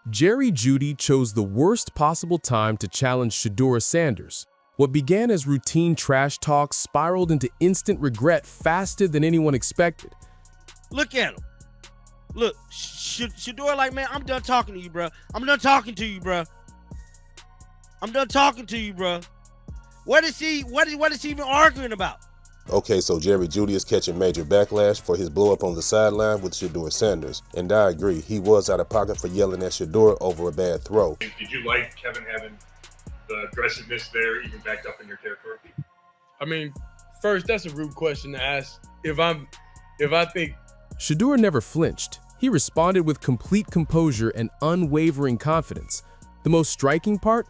Jeudy chose the worst possible time to challenge Shedeur Sanders. What began as routine trash talk spiraled into instant regret faster than anyone expected. Look at him. Look, Shedeur like, man, I'm done talking to you, bro. I'm done talking to you, bro. I'm done talking to you, bro. What is he even arguing about? Okay, so Jeudy is catching major backlash for his blow up on the sideline with Shedeur Sanders. And I agree, he was out of pocket for yelling at Shedeur over a bad throw. Did you like Kevin having the aggressiveness there even backed up in your territory? I mean, first, that's a rude question to ask. If I think... Shedeur never flinched. He responded with complete composure and unwavering confidence. The most striking part?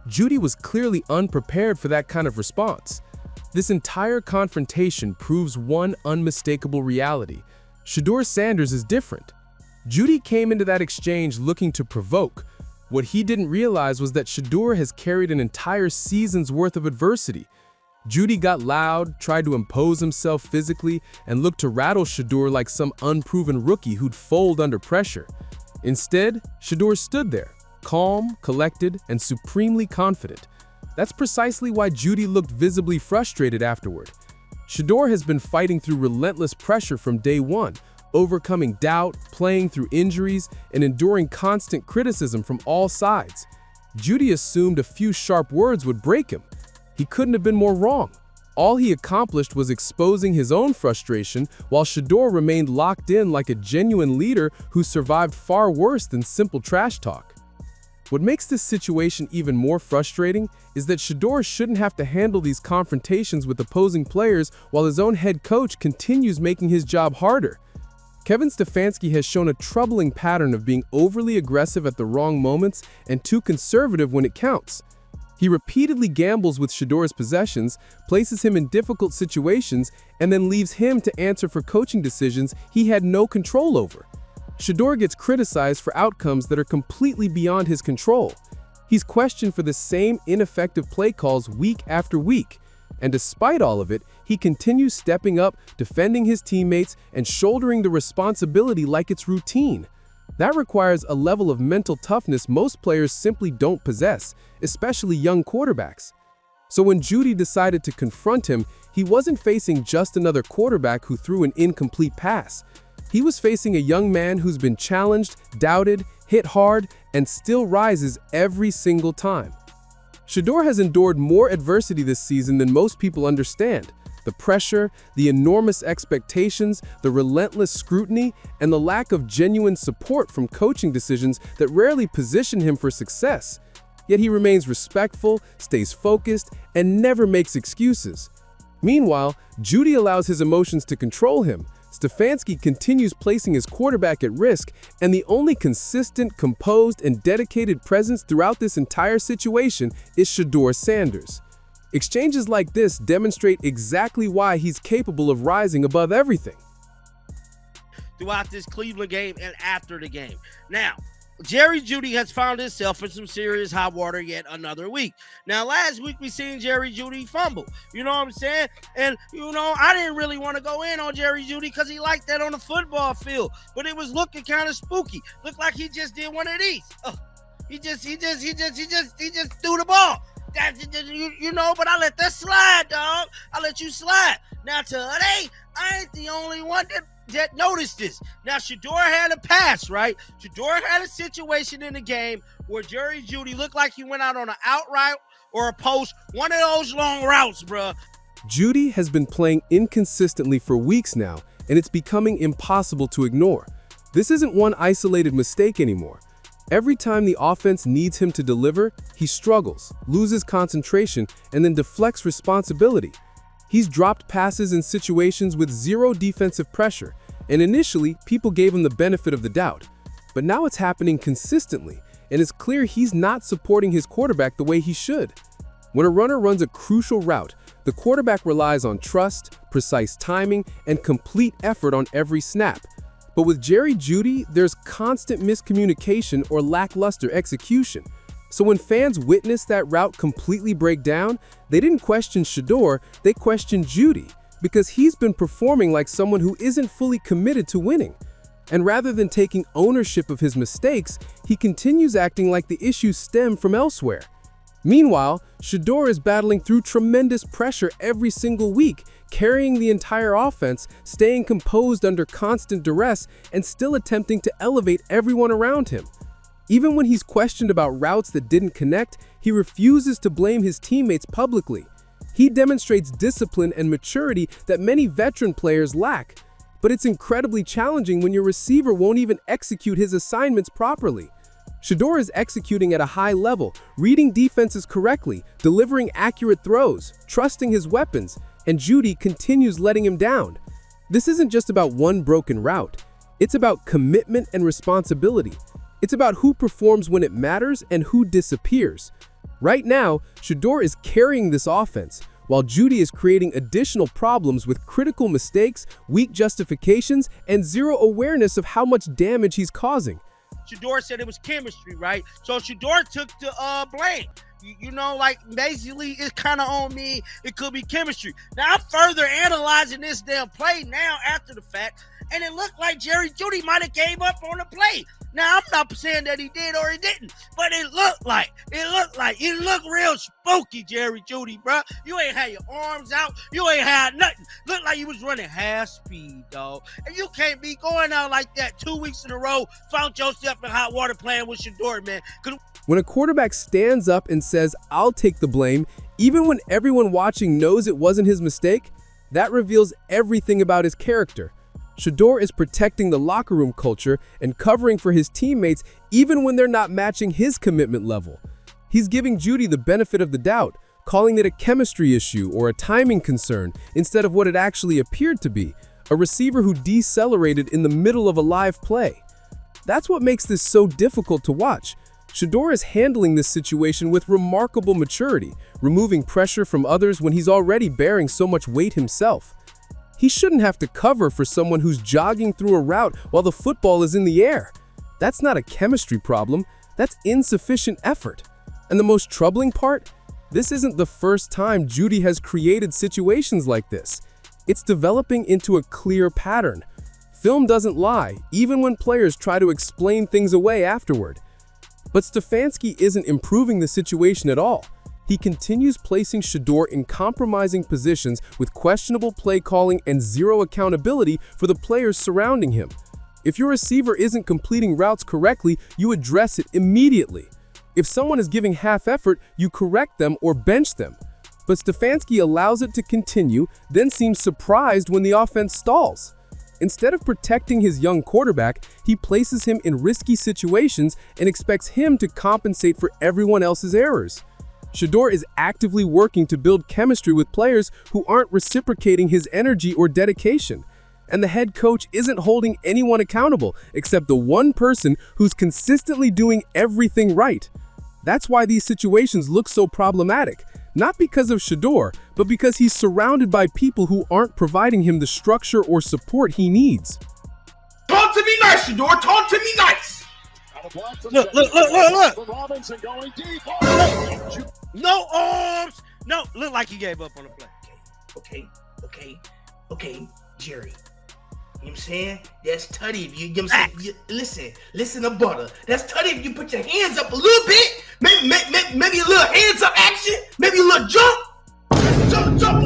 Jeudy was clearly unprepared for that kind of response. This entire confrontation proves one unmistakable reality. Shedeur Sanders is different. Jeudy came into that exchange looking to provoke. What he didn't realize was that Shedeur has carried an entire season's worth of adversity. Jeudy got loud, tried to impose himself physically, and looked to rattle Shedeur like some unproven rookie who'd fold under pressure. Instead, Shedeur stood there, calm, collected, and supremely confident. That's precisely why Jeudy looked visibly frustrated afterward. Shedeur has been fighting through relentless pressure from day one, overcoming doubt, playing through injuries, and enduring constant criticism from all sides. Jeudy assumed a few sharp words would break him. He couldn't have been more wrong. All he accomplished was exposing his own frustration, while Shedeur remained locked in like a genuine leader who survived far worse than simple trash talk. What makes this situation even more frustrating is that Shedeur shouldn't have to handle these confrontations with opposing players while his own head coach continues making his job harder. Kevin Stefanski has shown a troubling pattern of being overly aggressive at the wrong moments and too conservative when it counts. He repeatedly gambles with Shedeur's possessions, places him in difficult situations, and then leaves him to answer for coaching decisions he had no control over. Shedeur gets criticized for outcomes that are completely beyond his control. He's questioned for the same ineffective play calls week after week. And despite all of it, he continues stepping up, defending his teammates, and shouldering the responsibility like it's routine. That requires a level of mental toughness most players simply don't possess, especially young quarterbacks. So when Jeudy decided to confront him, he wasn't facing just another quarterback who threw an incomplete pass. He was facing a young man who's been challenged, doubted, hit hard, and still rises every single time. Shedeur has endured more adversity this season than most people understand. The pressure, the enormous expectations, the relentless scrutiny, and the lack of genuine support from coaching decisions that rarely position him for success. Yet he remains respectful, stays focused, and never makes excuses. Meanwhile, Jeudy allows his emotions to control him. Stefanski continues placing his quarterback at risk, and the only consistent, composed, and dedicated presence throughout this entire situation is Shedeur Sanders. Exchanges like this demonstrate exactly why he's capable of rising above everything. Throughout this Cleveland game and after the game. Now, Jeudy has found himself in some serious hot water yet another week. Now, last week we seen Jeudy fumble. You know what I'm saying? And, I didn't really want to go in on Jeudy because he liked that on the football field. But it was looking kind of spooky. Looked like he just did one of these. He just threw the ball. But I let that slide, dog. I let you slide. Now, today, I ain't the only one that noticed this. Now, Shedeur had a pass, right? Shedeur had a situation in the game where Jeudy looked like he went out on an out route or a post, one of those long routes, bruh. Jeudy has been playing inconsistently for weeks now, and it's becoming impossible to ignore. This isn't one isolated mistake anymore. Every time the offense needs him to deliver, he struggles, loses concentration, and then deflects responsibility. He's dropped passes in situations with zero defensive pressure, and initially, people gave him the benefit of the doubt. But now it's happening consistently, and it's clear he's not supporting his quarterback the way he should. When a runner runs a crucial route, the quarterback relies on trust, precise timing, and complete effort on every snap. But with Jeudy, there's constant miscommunication or lackluster execution. So when fans witnessed that route completely break down, they didn't question Shedeur, they questioned Jeudy, because he's been performing like someone who isn't fully committed to winning. And rather than taking ownership of his mistakes, he continues acting like the issues stem from elsewhere. Meanwhile, Shedeur is battling through tremendous pressure every single week, carrying the entire offense, staying composed under constant duress, and still attempting to elevate everyone around him. Even when he's questioned about routes that didn't connect, he refuses to blame his teammates publicly. He demonstrates discipline and maturity that many veteran players lack. But it's incredibly challenging when your receiver won't even execute his assignments properly. Shedeur is executing at a high level, reading defenses correctly, delivering accurate throws, trusting his weapons, and Jeudy continues letting him down. This isn't just about one broken route. It's about commitment and responsibility. It's about who performs when it matters and who disappears. Right now, Shedeur is carrying this offense, while Jeudy is creating additional problems with critical mistakes, weak justifications, and zero awareness of how much damage he's causing. Shedeur said it was chemistry, right? So Shedeur took the blame. You know, like basically it's kind of on me. It could be chemistry. Now I'm further analyzing this damn play now after the fact, and it looked like Jeudy might have gave up on the play. Now I'm not saying that he did or he didn't, but it looked real spooky, Jeudy, bro. You ain't had your arms out. You ain't had nothing. Looked like you was running half speed, dog. And you can't be going out like that 2 weeks in a row. Found yourself in hot water playing with Shedeur, man. When a quarterback stands up and says, "I'll take the blame," even when everyone watching knows it wasn't his mistake, that reveals everything about his character. Shedeur is protecting the locker room culture and covering for his teammates even when they're not matching his commitment level. He's giving Jeudy the benefit of the doubt, calling it a chemistry issue or a timing concern instead of what it actually appeared to be, a receiver who decelerated in the middle of a live play. That's what makes this so difficult to watch. Shedeur is handling this situation with remarkable maturity, removing pressure from others when he's already bearing so much weight himself. He shouldn't have to cover for someone who's jogging through a route while the football is in the air. That's not a chemistry problem, that's insufficient effort. And the most troubling part? This isn't the first time Jeudy has created situations like this. It's developing into a clear pattern. Film doesn't lie, even when players try to explain things away afterward. But Stefanski isn't improving the situation at all. He continues placing Shedeur in compromising positions with questionable play calling and zero accountability for the players surrounding him. If your receiver isn't completing routes correctly, you address it immediately. If someone is giving half effort, you correct them or bench them. But Stefanski allows it to continue, then seems surprised when the offense stalls. Instead of protecting his young quarterback, he places him in risky situations and expects him to compensate for everyone else's errors. Shedeur is actively working to build chemistry with players who aren't reciprocating his energy or dedication. And the head coach isn't holding anyone accountable except the one person who's consistently doing everything right. That's why these situations look so problematic, not because of Shedeur, but because he's surrounded by people who aren't providing him the structure or support he needs. Talk to me nice, Shedeur. Talk to me nice. Look. No arms. No, look like he gave up on the play. Okay, Jerry. You know what I'm saying? That's tutty if you know what I'm saying? Listen to butter. That's tutty if you put your hands up a little bit. Maybe a little hands up action. Maybe a little jump a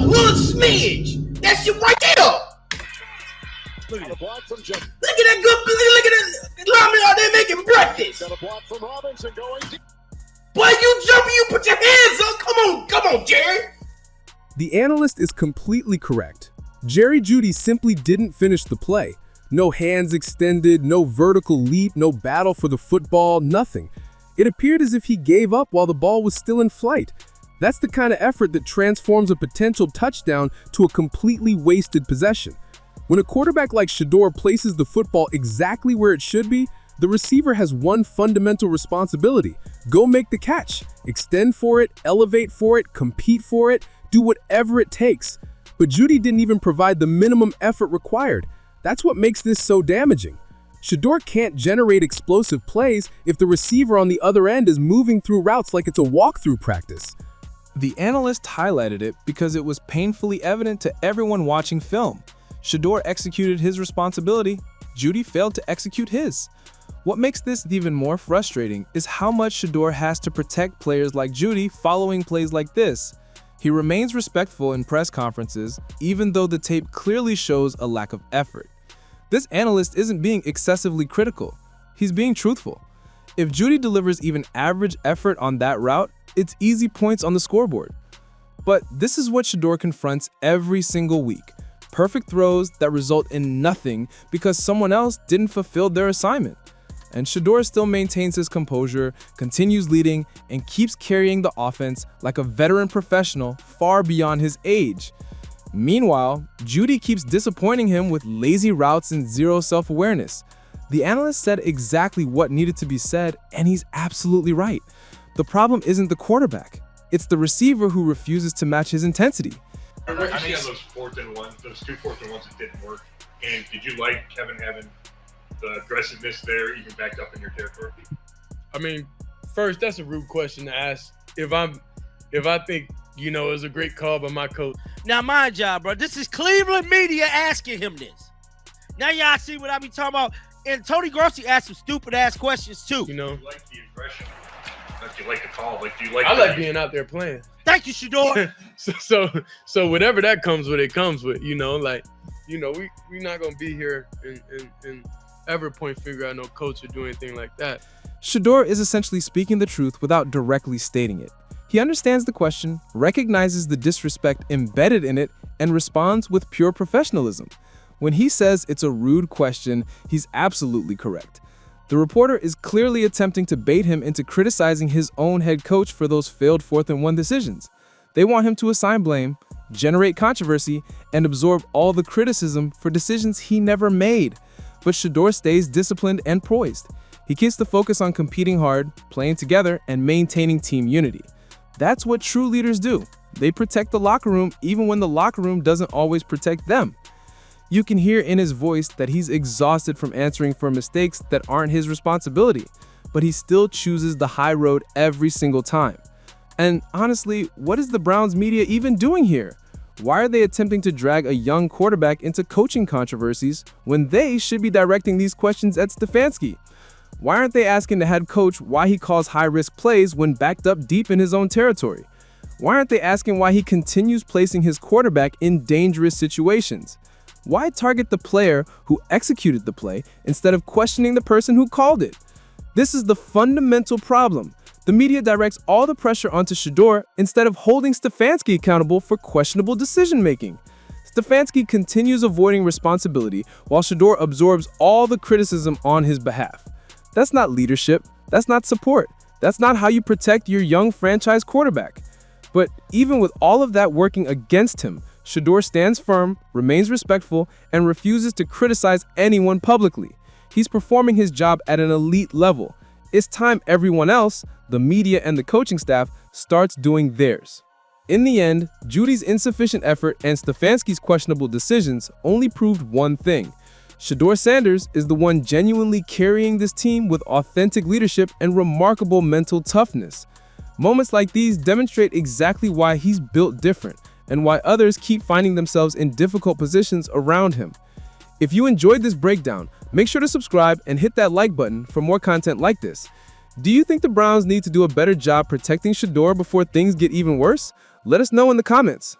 little smidge. That shit right there. Look at that look at that lineman out there making breakfast. Boy, you jumping, you put your hands up. Come on, Jerry. The analyst is completely correct. Jeudy simply didn't finish the play. No hands extended, no vertical leap, no battle for the football, nothing. It appeared as if he gave up while the ball was still in flight. That's the kind of effort that transforms a potential touchdown to a completely wasted possession. When a quarterback like Shedeur places the football exactly where it should be, the receiver has one fundamental responsibility: go make the catch, extend for it, elevate for it, compete for it, do whatever it takes. But Jeudy didn't even provide the minimum effort required. That's what makes this so damaging. Shedeur can't generate explosive plays if the receiver on the other end is moving through routes like it's a walkthrough practice. The analyst highlighted it because it was painfully evident to everyone watching film. Shedeur executed his responsibility, Jeudy failed to execute his. What makes this even more frustrating is how much Shedeur has to protect players like Jeudy following plays like this. He remains respectful in press conferences, even though the tape clearly shows a lack of effort. This analyst isn't being excessively critical. He's being truthful. If Jeudy delivers even average effort on that route, it's easy points on the scoreboard. But this is what Shedeur confronts every single week. Perfect throws that result in nothing because someone else didn't fulfill their assignment. And Shedeur still maintains his composure, continues leading, and keeps carrying the offense like a veteran professional far beyond his age. Meanwhile, Jeudy keeps disappointing him with lazy routes and zero self-awareness. The analyst said exactly what needed to be said, and he's absolutely right. The problem isn't the quarterback. It's the receiver who refuses to match his intensity. I mean, those 4th and 1, those 2 4th and 1s that didn't work. And did you like Kevin having the aggressiveness there, even backed up in your territory? I mean, first, that's a rude question to ask. If I think, it was a great call by my coach. Now, my job, bro. This is Cleveland media asking him this. Now, y'all see what I be talking about. And Tony Grossi asked some stupid-ass questions, too. You like the aggression. Do you like the call? Do you like? I like being out there playing. Thank you, Shedeur. so whatever that comes with, it comes with. We're not gonna be here and ever point finger at no coach or do anything like that. Shedeur is essentially speaking the truth without directly stating it. He understands the question, recognizes the disrespect embedded in it, and responds with pure professionalism. When he says it's a rude question, he's absolutely correct. The reporter is clearly attempting to bait him into criticizing his own head coach for those failed 4th and 1 decisions. They want him to assign blame, generate controversy, and absorb all the criticism for decisions he never made. But Shedeur stays disciplined and poised. He keeps the focus on competing hard, playing together, and maintaining team unity. That's what true leaders do. They protect the locker room even when the locker room doesn't always protect them. You can hear in his voice that he's exhausted from answering for mistakes that aren't his responsibility, but he still chooses the high road every single time. And honestly, what is the Browns media even doing here? Why are they attempting to drag a young quarterback into coaching controversies when they should be directing these questions at Stefanski? Why aren't they asking the head coach why he calls high-risk plays when backed up deep in his own territory? Why aren't they asking why he continues placing his quarterback in dangerous situations? Why target the player who executed the play instead of questioning the person who called it? This is the fundamental problem. The media directs all the pressure onto Shedeur instead of holding Stefanski accountable for questionable decision-making. Stefanski continues avoiding responsibility while Shedeur absorbs all the criticism on his behalf. That's not leadership. That's not support. That's not how you protect your young franchise quarterback. But even with all of that working against him, Shedeur stands firm, remains respectful, and refuses to criticize anyone publicly. He's performing his job at an elite level. It's time everyone else, the media and the coaching staff, starts doing theirs. In the end, Jeudy's insufficient effort and Stefanski's questionable decisions only proved one thing. Shedeur Sanders is the one genuinely carrying this team with authentic leadership and remarkable mental toughness. Moments like these demonstrate exactly why he's built different and why others keep finding themselves in difficult positions around him. If you enjoyed this breakdown, make sure to subscribe and hit that like button for more content like this. Do you think the Browns need to do a better job protecting Shedeur before things get even worse? Let us know in the comments.